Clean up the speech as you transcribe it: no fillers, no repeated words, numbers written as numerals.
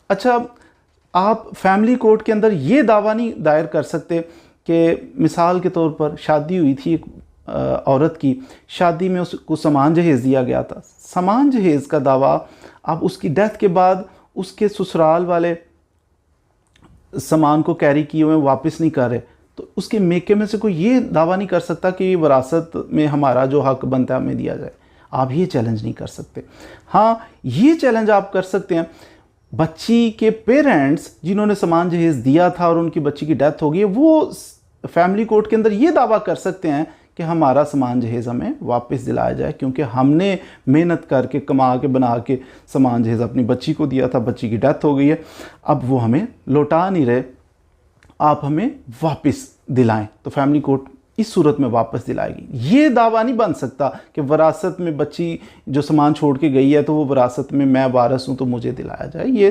अच्छा, आप family court के अंदर ये दावा नहीं दायर कर सकते कि मिसाल के तौर पर शादी हुई थी एक औरत की, शादी में उसको सामान जहेज़ दिया गया था, सामान जहेज़ का दावा आप उसकी डेथ के बाद उसके ससुराल वाले सामान को कैरी किए हुए वापस नहीं कर रहे, तो उसके मेके में से कोई ये दावा नहीं कर सकता कि विरासत में हमारा जो हक बनता है हमें दिया जाए। आप ये चैलेंज नहीं कर सकते। हाँ, ये चैलेंज आप कर सकते हैं बच्ची के पेरेंट्स जिन्होंने सामान जहेज़ दिया था और उनकी बच्ची की डेथ हो गई है, वो फैमिली कोर्ट के अंदर ये दावा कर सकते हैं कि हमारा सामान जहेज़ हमें वापस दिलाया जाए, क्योंकि हमने मेहनत करके कमा के बना के सामान जहेज़ अपनी बच्ची को दिया था, बच्ची की डेथ हो गई है, अब वो हमें लौटा नहीं रहे, आप हमें वापस दिलाएं। तो फैमिली कोर्ट इस सूरत में वापस दिलाएगी। ये दावा नहीं बन सकता कि विरासत में बच्ची जो सामान छोड़ के गई है तो वो विरासत में मैं वारिस हूँ तो मुझे दिलाया जाए। ये